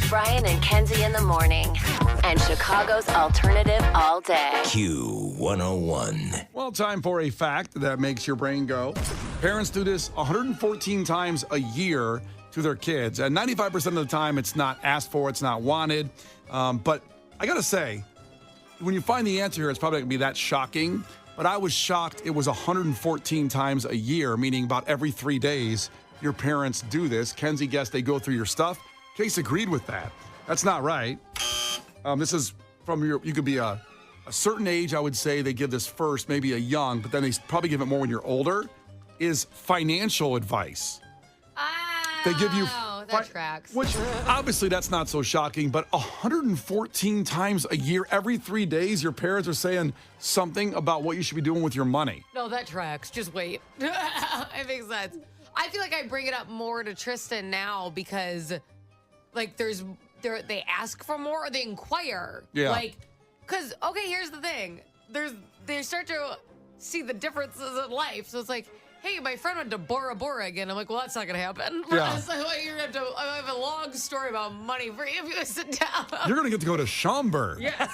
Brian and Kenzie in the morning. And Chicago's alternative all day. Q101. Well, time for a fact that makes your brain go. Parents do this 114 times a year to their kids. And 95% of the time, it's not asked for, it's not wanted. But I got to say, when you find the answer here, it's probably not going to be that shocking. But I was shocked it was 114 times a year, meaning about every 3 days, your parents do this. Kenzie guessed they go through your stuff. Case agreed with that. That's not right. This is from you could be a certain age, I would say they give this first, maybe a young, but then they probably give it more when you're older, is financial advice. They give you that tracks. Which obviously that's not so shocking, but 114 times a year, every 3 days, your parents are saying something about what you should be doing with your money. No, that tracks. Just wait. It makes sense. I feel like I bring it up more to Tristan now because, like, they ask for more or they inquire. Yeah. Like, because, okay, here's the thing. They start to see the differences in life. So it's like, hey, my friend went to Bora Bora again. I'm like, well, that's not going to happen. Yeah. So you're going to have I have a long story about money for you if you sit down. You're going to get to go to Schaumburg. Yes.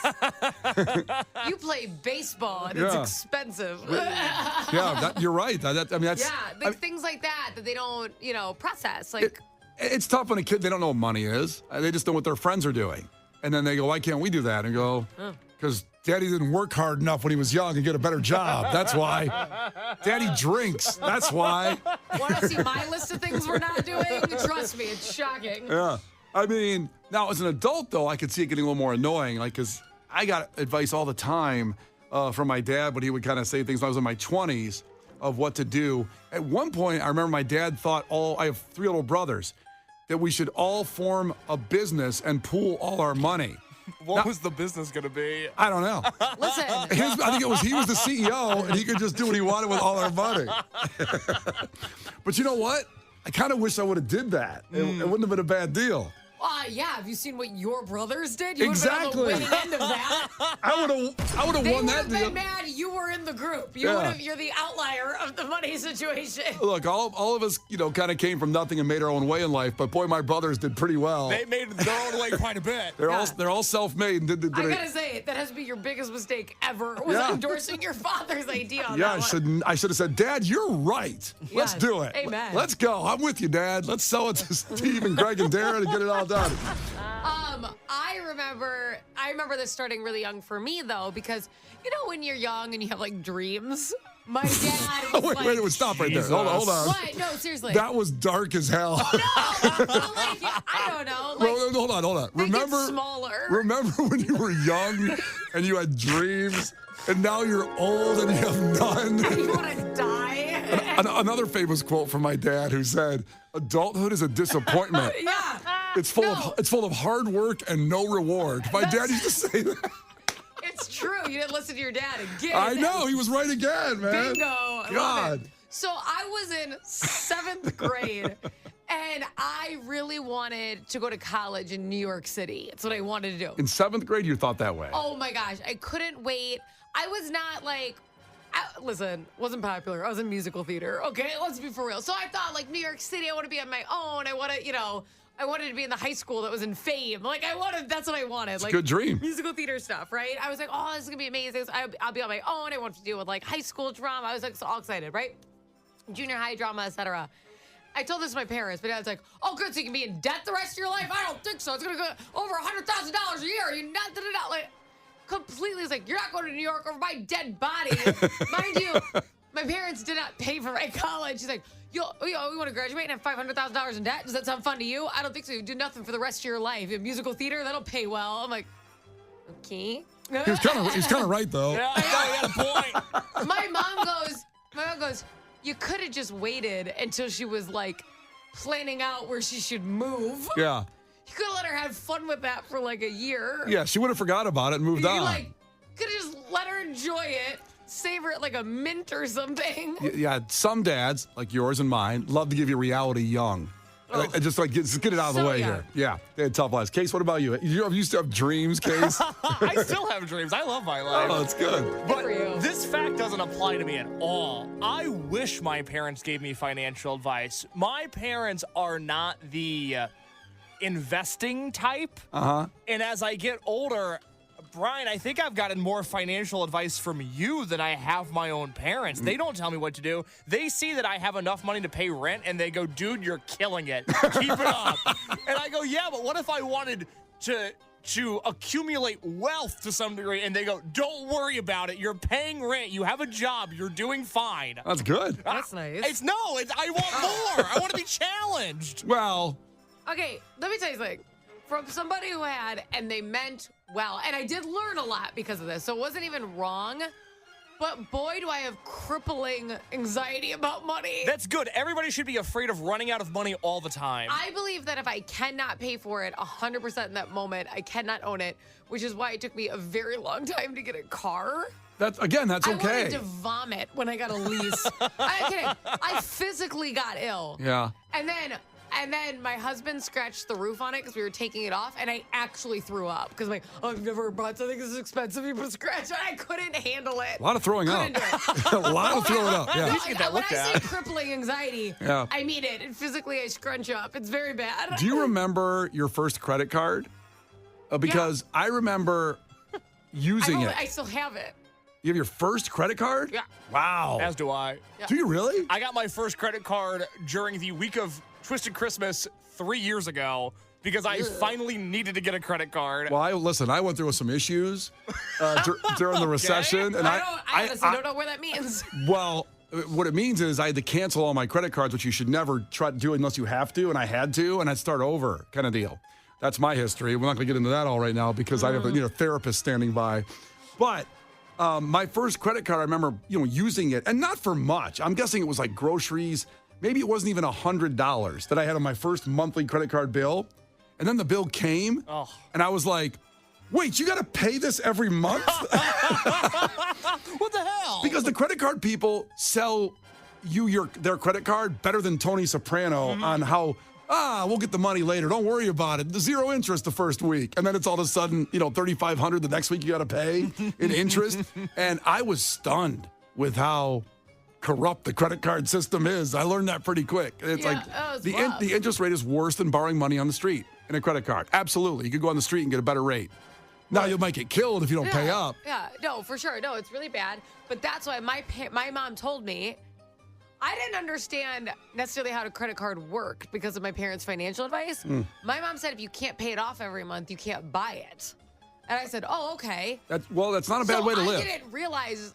You play baseball and it's expensive. You're right. That's things like that they don't, process. Like, it's tough when a kid, they don't know what money is. They just know what their friends are doing. And then they go, why can't we do that? And go, because Daddy didn't work hard enough when he was young and get a better job. That's why. Daddy drinks. That's why. Want to see my list of things we're not doing? Trust me, it's shocking. Yeah. I mean, now as an adult, though, I could see it getting a little more annoying. Like, because I got advice all the time from my dad, but he would kind of say things when I was in my 20s of what to do. At one point, I remember my dad thought I have 3 little brothers, that we should all form a business and pool all our money. What was the business going to be? I don't know. Listen. I think he was the CEO, and he could just do what he wanted with all our money. But you know what? I kind of wish I would have did that. It wouldn't have been a bad deal. Yeah. Have you seen what your brothers did? You Exactly. would have been on the winning end of that. I would have won that deal. They would have been mad you were in the group. You're the outlier of the money situation. Look, all of us, kind of came from nothing and made our own way in life. But boy, my brothers did pretty well. They made their own way quite a bit. They're all self-made. And I gotta say, that has to be your biggest mistake ever. Was endorsing your father's idea. On that one. I should have said, Dad, you're right. Let's do it. Amen. Let's go. I'm with you, Dad. Let's sell it to Steve and Greg and Darren and get it all done. I remember this starting really young for me though, because when you're young and you have like dreams. My dad was wait, stop right there. Hold on. What? No, seriously. That was dark as hell. No, I don't know. Hold on. Remember when you were young and you had dreams, and now you're old and you have none? You want to die? Another famous quote from my dad who said, "Adulthood is a disappointment." Yeah. It's full of hard work and no reward. My dad used to say that. It's true. You didn't listen to your dad again. I know. He was right again, man. Bingo. I love it. So I was in 7th grade, and I really wanted to go to college in New York City. It's what I wanted to do. In 7th grade, you thought that way? Oh, my gosh. I couldn't wait. I was not wasn't popular. I was in musical theater. Okay, let's be for real. So I thought, New York City, I want to be on my own. I want to, I wanted to be in the high school that was in Fame. That's what I wanted. It's a good dream. Musical theater stuff, right? I was like, oh, this is going to be amazing. I'll be on my own. I want to deal with high school drama. I was so all excited, right? Junior high drama, etc. I told this to my parents, but Dad's like, oh, good, so you can be in debt the rest of your life? I don't think so. It's going to go over $100,000 a year. You're not, completely. It's like, you're not going to New York over my dead body. Mind you, my parents did not pay for my college. He's like, you want to graduate and have $500,000 in debt? Does that sound fun to you? I don't think so. You do nothing for the rest of your life. You have musical theater, that'll pay well. I'm like, okay. He's kind of right, though. Yeah, I thought he had a point. My mom goes, you could have just waited until she was planning out where she should move. Yeah. You could have let her have fun with that for a year. Yeah, she would have forgot about it and moved on. Could have just let her enjoy it, savor it like a mint or something. Yeah, some dads, like yours and mine, love to give you reality young. Oh. Just get it out of the way here. Yeah, they had tough lives. Case, what about you? You still have dreams, Case? I still have dreams. I love my life. Oh, that's good. But for you. this fact doesn't apply to me at all. I wish my parents gave me financial advice. My parents are not the investing type. And as I get older, Brian, I think I've gotten more financial advice from you than I have my own parents. They don't tell me what to do. They see that I have enough money to pay rent, and they go, dude, you're killing it. Keep it up. And I go, yeah, but what if I wanted to accumulate wealth to some degree? And they go, don't worry about it. You're paying rent. You have a job. You're doing fine. That's good. That's nice. I want more. I want to be challenged. Well, Okay, let me tell you something. From somebody who had, and they meant well, and I did learn a lot because of this, so it wasn't even wrong. But boy, do I have crippling anxiety about money. That's good. Everybody should be afraid of running out of money all the time. I believe that if I cannot pay for it 100% in that moment, I cannot own it, which is why it took me a very long time to get a car. that's okay. I wanted to vomit when I got a lease. I'm kidding. I physically got ill. Yeah. And then my husband scratched the roof on it because we were taking it off, and I actually threw up because I'm like, oh, I've never bought something this expensive. You put a scratch on it. I couldn't handle it. A lot of throwing up. Couldn't do it. A lot of throwing up. Yeah. You should get that When looked I say at. crippling anxiety, Yeah. I mean it. And physically, I scrunch up. It's very bad. Do you remember your first credit card? Because I remember using it. I still have it. You have your first credit card? Yeah. Wow. As do I. Do you really? I got my first credit card during the week of Twisted Christmas 3 years ago because I finally needed to get a credit card. Well, I went through some issues during the recession, and I honestly don't know what that means. Well, what it means is I had to cancel all my credit cards, which you should never try to do unless you have to, and I had to, and I'd start over, kind of deal. That's my history. We're not going to get into that all right now because I have a therapist standing by. But my first credit card, I remember using it, and not for much. I'm guessing it was like groceries. Maybe it wasn't even $100 that I had on my first monthly credit card bill. And then the bill came, and I was like, wait, you got to pay this every month? What the hell? Because the credit card people sell you their credit card better than Tony Soprano on how, we'll get the money later. Don't worry about it. The 0 interest the first week. And then it's all of a sudden, $3,500 the next week you got to pay in interest. And I was stunned with how corrupt the credit card system is. I learned that pretty quick. It's the interest rate is worse than borrowing money on the street in a credit card. Absolutely. You could go on the street and get a better rate. Now you might get killed if you don't pay up. Yeah, no, for sure. No, it's really bad. But that's why my mom told me, I didn't understand necessarily how a credit card worked because of my parents' financial advice. My mom said if you can't pay it off every month, you can't buy it. And I said, oh, okay. That's not a bad way to live. I didn't realize,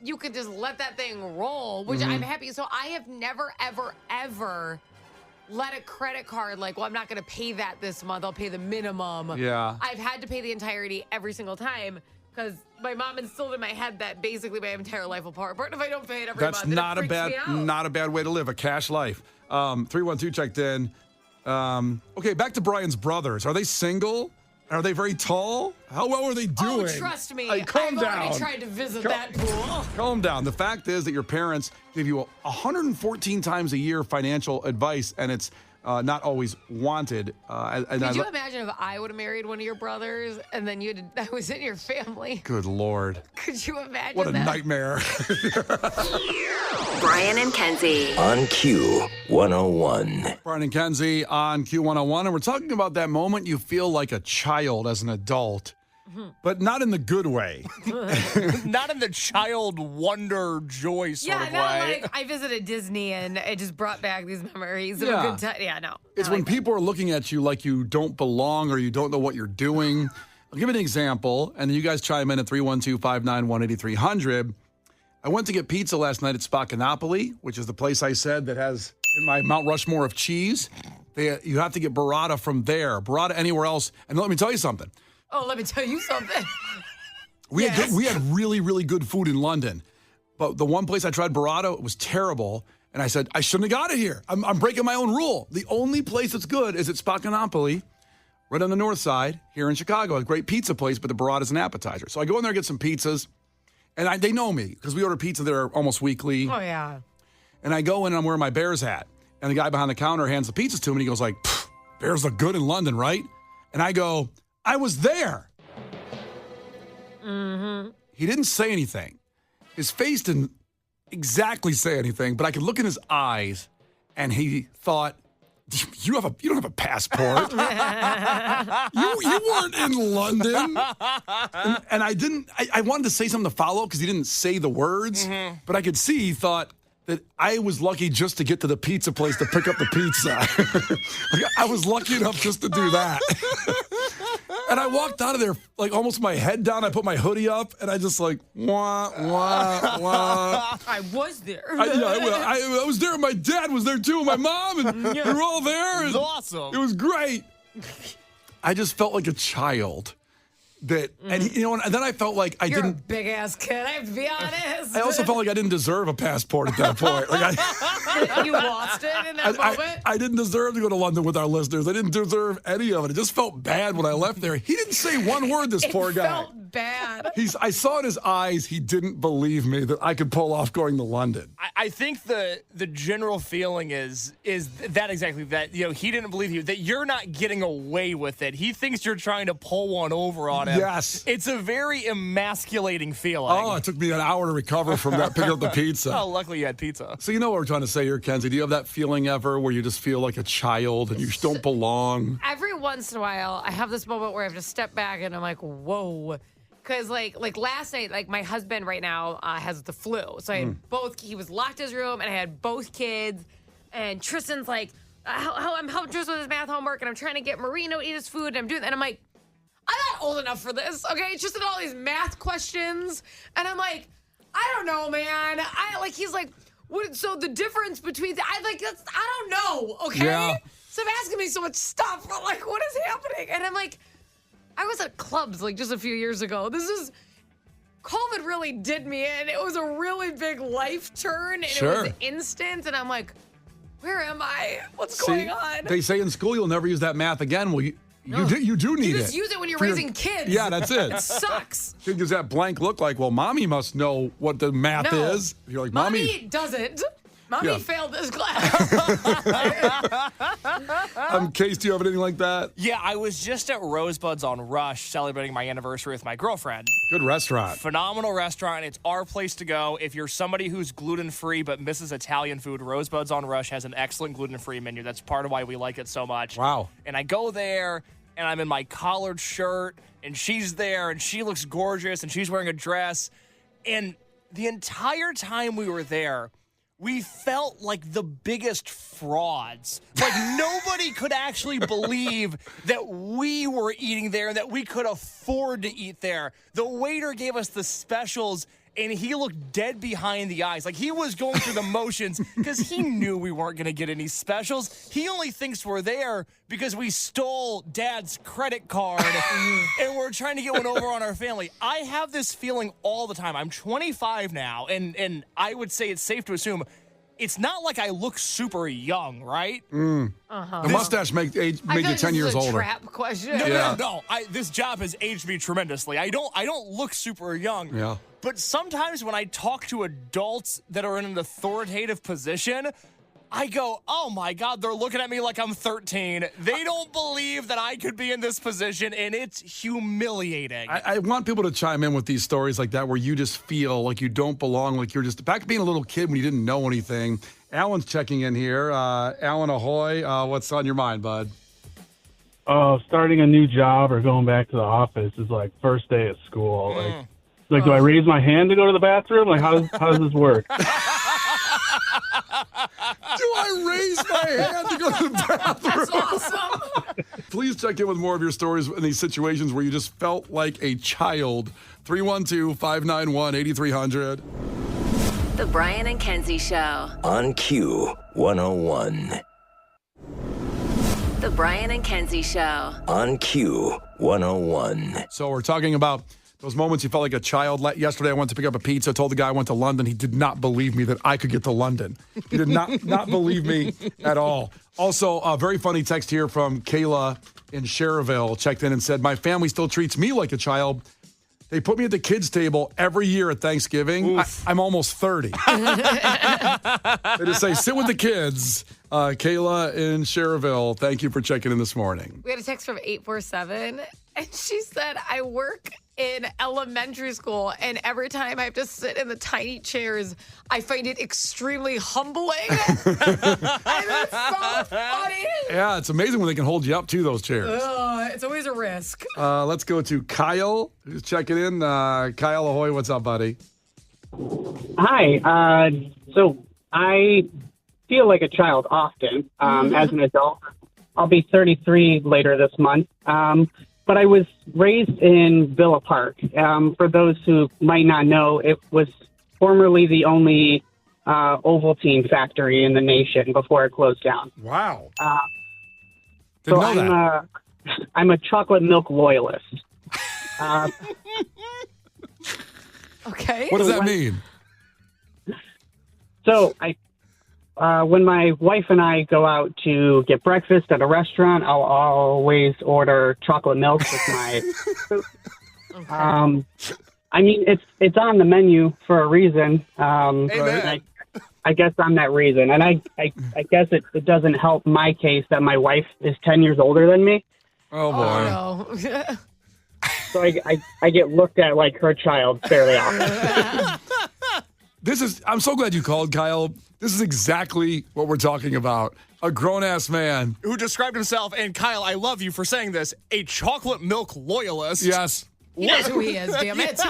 you could just let that thing roll, which I'm happy. So I have never, ever, ever let a credit card I'm not going to pay that this month. I'll pay the minimum. Yeah. I've had to pay the entirety every single time because my mom instilled in my head that basically my entire life will fall apart if I don't pay it every month. That's It not a bad way to live, a cash life. 312 checked in. Okay, back to Brian's brothers. Are they single? Are they very tall? How well are they doing? Oh, trust me. Calm I've down. already tried to visit that pool. Calm down. The fact is that your parents give you 114 times a year financial advice, and it's not always wanted. Could you imagine if I would have married one of your brothers and then I was in your family? Good Lord. Could you imagine What a that? nightmare. Brian and Kenzie. On Q101. Brian and Kenzie on Q101, and we're talking about that moment you feel like a child as an adult, but not in the good way. Not in the child wonder joy sort of not way. I visited Disney and it just brought back these memories of a good time. Yeah, no. It's when people are looking at you like you don't belong or you don't know what you're doing. I'll give you an example, and you guys chime in at 312-591-8300. I went to get pizza last night at Spaccanapoli, which is the place I said that has in my Mount Rushmore of cheese. You have to get burrata from there. Burrata anywhere else. And let me tell you something. Oh, let me tell you something. We had really, really good food in London. But the one place I tried burrata, it was terrible. And I said, I shouldn't have got it here. I'm breaking my own rule. The only place that's good is at Spaccanapoli, right on the north side here in Chicago. A great pizza place, but the burrata's an appetizer. So I go in there and get some pizzas. And they know me because we order pizza there almost weekly. Oh, yeah. And I go in and I'm wearing my Bears hat. And the guy behind the counter hands the pizzas to me and he goes like, Bears look good in London, right? And I go, I was there. Mm-hmm. He didn't say anything. His face didn't exactly say anything, but I could look in his eyes and he thought, You don't have a passport. you weren't in London. And I wanted to say something to follow because he didn't say the words, but I could see he thought that I was lucky just to get to the pizza place to pick up the pizza. Like, I was lucky enough just to do that. And I walked out of there like almost my head down. I put my hoodie up and I just like, wah, wah, wah. I was there. I was there. My dad was there too. My mom and we were all there. It was awesome. It was great. I just felt like a child. And then I felt like You're didn't. a big ass kid. I have to be honest. I also felt like I didn't deserve a passport at that point. Like You lost it in that moment. I didn't deserve to go to London with our listeners. I didn't deserve any of it. It just felt bad when I left there. He didn't say one word. This poor guy. Felt bad. I saw in his eyes he didn't believe me that I could pull off going to London. I think the general feeling is that exactly that. He didn't believe you, that you're not getting away with it. He thinks you're trying to pull one over on him. Yes. It's a very emasculating feeling. Oh, it took me an hour to recover from that, picking up the pizza. Oh, luckily you had pizza. So you know what we're trying to say here, Kenzie? Do you have that feeling ever where you just feel like a child and you just don't belong? Every once in a while, I have this moment where I have to step back and I'm like, whoa. Because like last night, like my husband right now has the flu. So I had he was locked in his room and I had both kids. And Tristan's like, I'm helping Tristan with his math homework and I'm trying to get Marino to eat his food. And I'm doing that. And I'm like, I'm not old enough for this, okay? It's just in all these math questions. And I'm like, I don't know, man. He's like, what? So the difference between, I don't know, okay? Yeah. So I'm asking me so much stuff, but like, what is happening? And I'm like, I was at clubs like just a few years ago. COVID really did me in. It was a really big life turn, and It was instant. And I'm like, where am I? What's going on? They say in school you'll never use that math again. Well, you do need it. You just use it when you're raising kids. Yeah, that's it. It sucks. It gives that blank look like, well, mommy must know what the math is. You're like, mommy doesn't. Mommy failed this class. Case, do you have anything like that? Yeah, I was just at Rosebuds on Rush celebrating my anniversary with my girlfriend. Good restaurant. Phenomenal restaurant. It's our place to go. If you're somebody who's gluten-free but misses Italian food, Rosebuds on Rush has an excellent gluten-free menu. That's part of why we like it so much. Wow. And I go there, and I'm in my collared shirt, and she's there, and she looks gorgeous, and she's wearing a dress. And the entire time we were there, we felt like the biggest frauds. Like nobody could actually believe that we were eating there, that we could afford to eat there. The waiter gave us the specials, and he looked dead behind the eyes. Like he was going through the motions because he knew we weren't going to get any specials. He only thinks we're there because we stole Dad's credit card and we're trying to get one over on our family. I have this feeling all the time. I'm 25 now, and I would say it's safe to assume it's not like I look super young, right? The mustache made you 10 years older. Trap question. No. This job has aged me tremendously. I don't look super young. Yeah. But sometimes when I talk to adults that are in an authoritative position, I go, oh my God, they're looking at me like I'm 13. They don't believe that I could be in this position, and it's humiliating. I want people to chime in with these stories like that where you just feel like you don't belong, like you're just back to being a little kid when you didn't know anything. Alan's checking in here. Alan, ahoy. What's on your mind, bud? Starting a new job or going back to the office is like first day at school. Like, do I raise my hand to go to the bathroom? Like, how does this work? Do I raise my hand to go to the bathroom? That's awesome. Please check in with more of your stories in these situations where you just felt like a child. 312-591-8300. The Brian and Kenzie Show. On Q101. The Brian and Kenzie Show. On Q101. So we're talking about those moments you felt like a child. Yesterday I went to pick up a pizza, told the guy I went to London. He did not believe me that I could get to London. He did not believe me at all. Also, a very funny text here from Kayla in Cherville checked in and said, my family still treats me like a child. They put me at the kids' table every year at Thanksgiving. I'm almost 30. They just say, sit with the kids. Kayla in Cherville, thank you for checking in this morning. We had a text from 847, and she said, I work in elementary school, and every time I have to sit in the tiny chairs, I find it extremely humbling. And it's so funny. Yeah, it's amazing when they can hold you up to those chairs. It's always a risk. Let's go to Kyle, who's checking in. Kyle Ahoy, what's up, buddy? Hi. So I feel like a child often as an adult. I'll be 33 later this month. But I was raised in Villa Park. For those who might not know, it was formerly the only Ovaltine factory in the nation before it closed down. Wow. So Didn't know that. I'm a chocolate milk loyalist. Okay. What does that mean? So when my wife and I go out to get breakfast at a restaurant, I'll always order chocolate milk with my. I mean, it's on the menu for a reason. Amen. I guess I'm that reason, and I guess it doesn't help my case that my wife is 10 years older than me. Oh, boy. No. So I get looked at like her child fairly often. I'm so glad you called, Kyle. This is exactly what we're talking about. A grown-ass man. Who described himself, and Kyle, I love you for saying this, a chocolate milk loyalist. Yes. He knows who he is, damn it.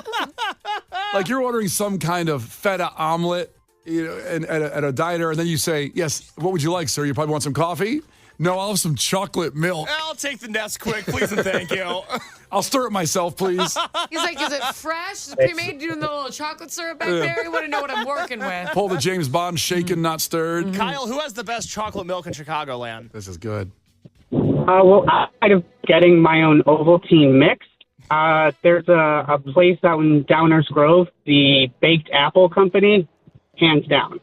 Like you're ordering some kind of feta omelet at a diner, and then you say, yes, what would you like, sir? You probably want some coffee? No, I'll have some chocolate milk. I'll take the Nesquik, please and thank you. I'll stir it myself, please. He's like, is it fresh? Is it pre-made? Doing the little chocolate syrup back there? You want to know what I'm working with. Pull the James Bond, shaken, not stirred. Kyle, who has the best chocolate milk in Chicagoland? This is good. Well, outside of getting my own Ovaltine mix, there's a place out in Downers Grove, the Baked Apple Company, hands down.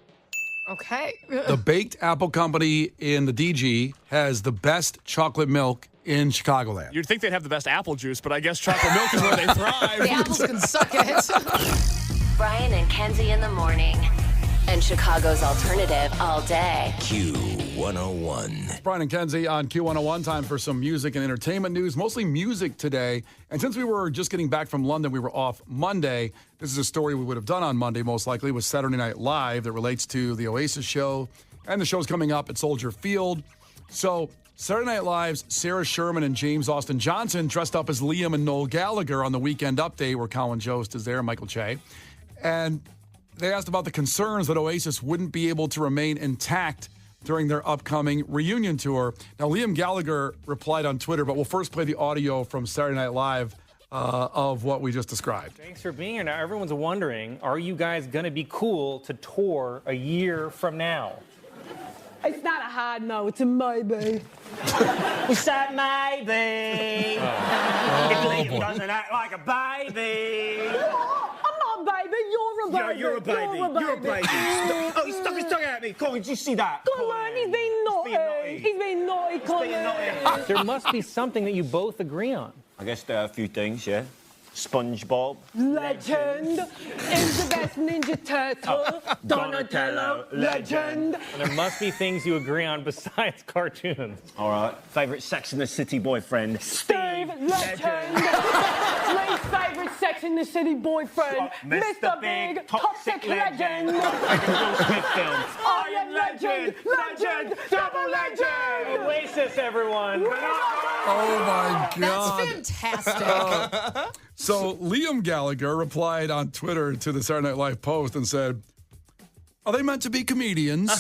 Okay. The Baked Apple Company in the DG has the best chocolate milk in Chicagoland. You'd think they'd have the best apple juice, but I guess chocolate milk is where they thrive. The apples can suck it. Brian and Kenzie in the morning. And Chicago's alternative all day. Q101. Brian and Kenzie on Q101. Time for some music and entertainment news, mostly music today. And since we were just getting back from London, we were off Monday. This is a story we would have done on Monday, most likely, with Saturday Night Live that relates to the Oasis show. And the show's coming up at Soldier Field. So Saturday Night Live's Sarah Sherman and James Austin Johnson dressed up as Liam and Noel Gallagher on the Weekend Update, where Colin Jost is there, Michael Che. And they asked about the concerns that Oasis wouldn't be able to remain intact during their upcoming reunion tour. Now, Liam Gallagher replied on Twitter, but we'll first play the audio from Saturday Night Live of what we just described. Thanks for being here. Now, everyone's wondering, are you guys going to be cool to tour a year from now? It's not a hard no, it's a maybe. It's that maybe. If Liam doesn't act like a baby. I'm not a baby, you're a baby. Yeah, you're a baby. You're a baby. Oh, he stuck his tongue out at me. Colin, did you see that? Colin, he's been naughty. He's been naughty, Colin. There must be something that you both agree on. I guess there are a few things, yeah. SpongeBob. Legend. Is the best Ninja Turtle. Donatello. Legend. And there must be things you agree on besides cartoons. All right. Favourite Sex and the City boyfriend? Steve. Legend. Least favourite Sex in the City boyfriend. Mr. Big. Toxic Legend. I am legend. Legend. Double legend. Oasis, everyone. Oh, my God. That's fantastic. So Liam Gallagher replied on Twitter to the Saturday Night Live post and said, are they meant to be comedians?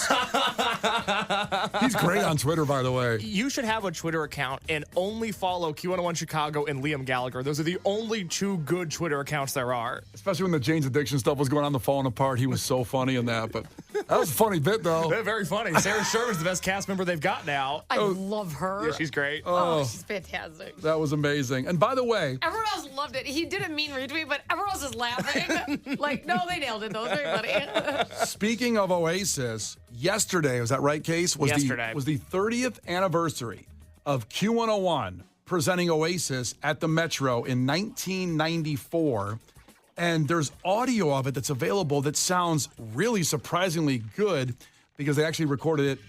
He's great on Twitter, by the way. You should have a Twitter account and only follow Q101 Chicago and Liam Gallagher. Those are the only two good Twitter accounts there are. Especially when the Jane's Addiction stuff was going on, the falling apart. He was so funny in that. But that was a funny bit, though. They're very funny. Sarah Sherman's the best cast member they've got now. I love her. Yeah, she's great. Oh, she's fantastic. That was amazing. And by the way, Everyone else loved it. He did a mean retweet, but everyone else is laughing. Like, no, they nailed it. That was very funny. speaking of Oasis, yesterday, was that right, Case? Was Yesterday. the 30th anniversary of Q101 presenting Oasis at the Metro in 1994. And there's audio of it that's available that sounds really surprisingly good because they actually recorded it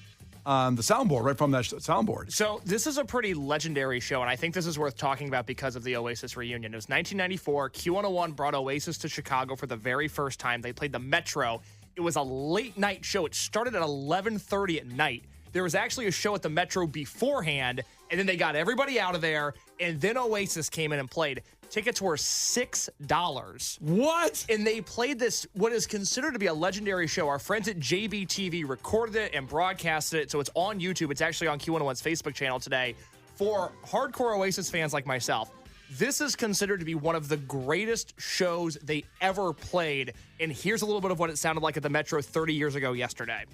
on the soundboard, right from that soundboard. So this is a pretty legendary show, and I think this is worth talking about because of the Oasis reunion. It was 1994. Q101 brought Oasis to Chicago for the very first time. They played the Metro. It was a late-night show. It started at 11:30 at night. There was actually a show at the Metro beforehand, and then they got everybody out of there, and then Oasis came in and played. Tickets were $6. What? And they played this, what is considered to be a legendary show. Our friends at JBTV recorded it and broadcasted it, so it's on YouTube. It's actually on Q101's Facebook channel today. For hardcore Oasis fans like myself, this is considered to be one of the greatest shows they ever played. And here's a little bit of what it sounded like at the Metro 30 years ago yesterday.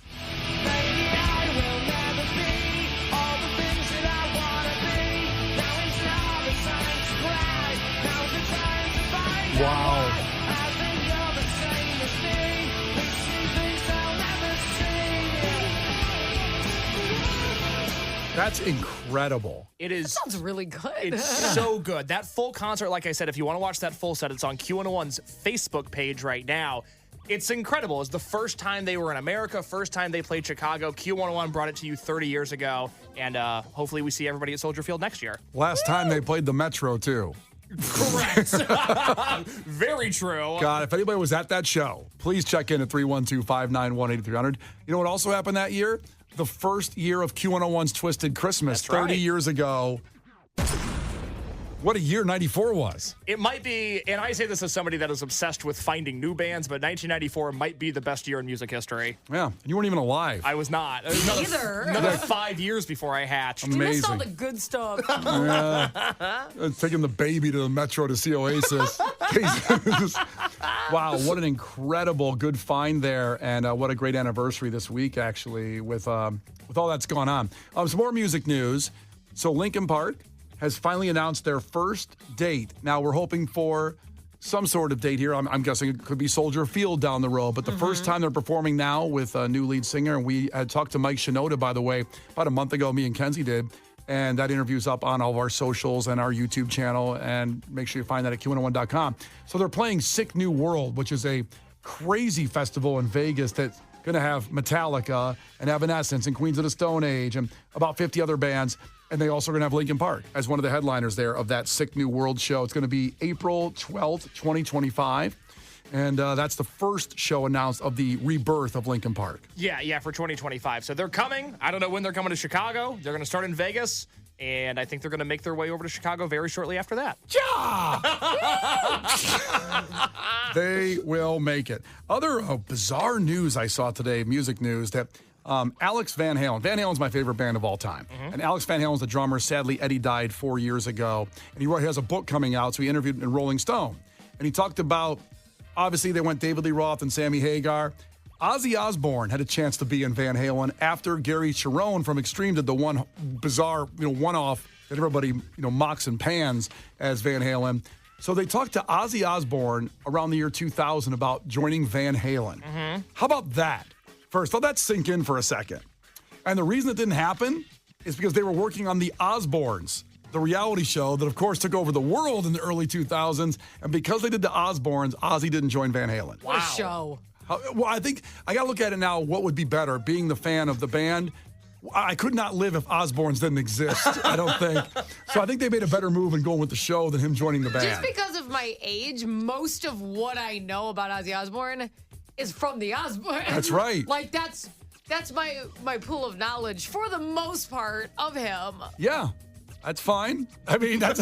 Wow. That's incredible. It is. That sounds really good. It's so good. That full concert, like I said, if you want to watch that full set, it's on Q101's Facebook page right now. It's incredible. It's the first time they were in America, first time they played Chicago. Q101 brought it to you 30 years ago, and hopefully we see everybody at Soldier Field next year. Last time they played the Metro, too. Correct. Very true. God, if anybody was at that show, please check in at 312-591-8300. You know what also happened that year? The first year of Q101's Twisted Christmas, That's 30 right. years ago. What a year 94 was. It might be, and I say this as somebody that is obsessed with finding new bands, but 1994 might be the best year in music history. Yeah, and you weren't even alive. I was not. Neither. Another 5 years before I hatched. You missed all Amazing. the good stuff. Yeah. Taking the baby to the Metro to see Oasis. Wow, what an incredible good find there, and what a great anniversary this week, actually, with all that's gone on. Some more music news. So Linkin Park has finally announced their first date. Now, we're hoping for some sort of date here. I'm guessing it could be Soldier Field down the road, but the first time they're performing now with a new lead singer, and we had talked to Mike Shinoda, by the way, about a month ago, me and Kenzie did, and that interview's up on all of our socials and our YouTube channel, and make sure you find that at Q101.com. So they're playing Sick New World, which is a crazy festival in Vegas that's going to have Metallica and Evanescence and Queens of the Stone Age and about 50 other bands. And they also are going to have Linkin Park as one of the headliners there of that Sick New World show. It's going to be April 12th, 2025. And that's the first show announced of the rebirth of Linkin Park. Yeah, for 2025. So they're coming. I don't know when they're coming to Chicago. They're going to start in Vegas, and I think they're going to make their way over to Chicago very shortly after that. They will make it. Other bizarre news I saw today, music news, that Alex Van Halen. Van Halen's my favorite band of all time. And Alex Van Halen's the drummer. Sadly, Eddie died 4 years ago. And he has a book coming out, so he interviewed in Rolling Stone. And he talked about, obviously, they went David Lee Roth and Sammy Hagar. Ozzy Osbourne had a chance to be in Van Halen after Gary Cherone from Extreme did the one bizarre, one-off that everybody, mocks and pans as Van Halen. So they talked to Ozzy Osbourne around the year 2000 about joining Van Halen. How about that? First, let that sink in for a second. And the reason it didn't happen is because they were working on the Osbournes, the reality show that, of course, took over the world in the early 2000s. And because they did the Osbournes, Ozzy didn't join Van Halen. What a show. Well, I think I got to look at it now. What would be better, being the fan of the band? I could not live if Osbournes didn't exist, I don't think. So I think they made a better move in going with the show than him joining the band. Just because of my age, most of what I know about Ozzy Osbourne is from the Osbourne. That's right. Like that's my pool of knowledge for the most part of him. Yeah, that's fine. I mean, that's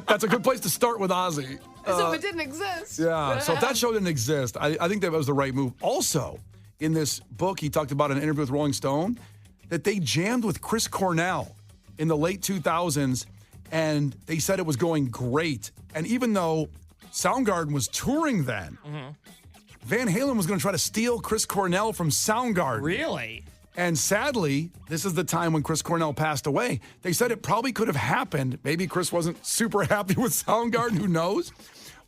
that's a good place to start with Ozzy. So if it didn't exist. Yeah, so if that show didn't exist, I think that was the right move. Also, in this book, he talked about in an interview with Rolling Stone that they jammed with Chris Cornell in the late 2000s, and they said it was going great. And even though Soundgarden was touring then, Van Halen was going to try to steal Chris Cornell from Soundgarden. Really? And sadly, this is the time when Chris Cornell passed away. They said it probably could have happened. Maybe Chris wasn't super happy with Soundgarden, who knows?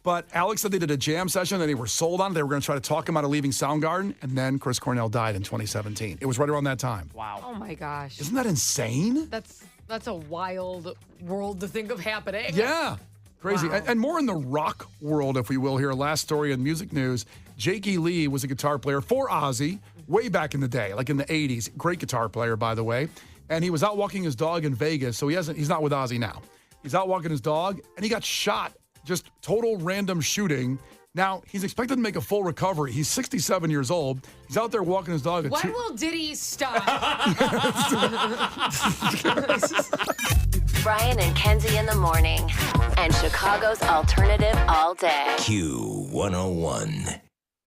But Alex said they did a jam session and they were sold on it. They were going to try to talk him out of leaving Soundgarden. And then Chris Cornell died in 2017. It was right around that time. Wow. Oh my gosh. Isn't that insane? That's a wild world to think of happening. Yeah. Crazy. Wow. And more in the rock world, if we will, here. Last story in music news. Jakey Lee was a guitar player for Ozzy way back in the day, like in the 80s. Great guitar player, by the way. And he was out walking his dog in Vegas, so he's not with Ozzy now. He's out walking his dog, and he got shot. Just total random shooting. Now, he's expected to make a full recovery. He's 67 years old. He's out there walking his dog. When will Diddy stop? Brian and Kenzie in the morning. And Chicago's alternative all day. Q101.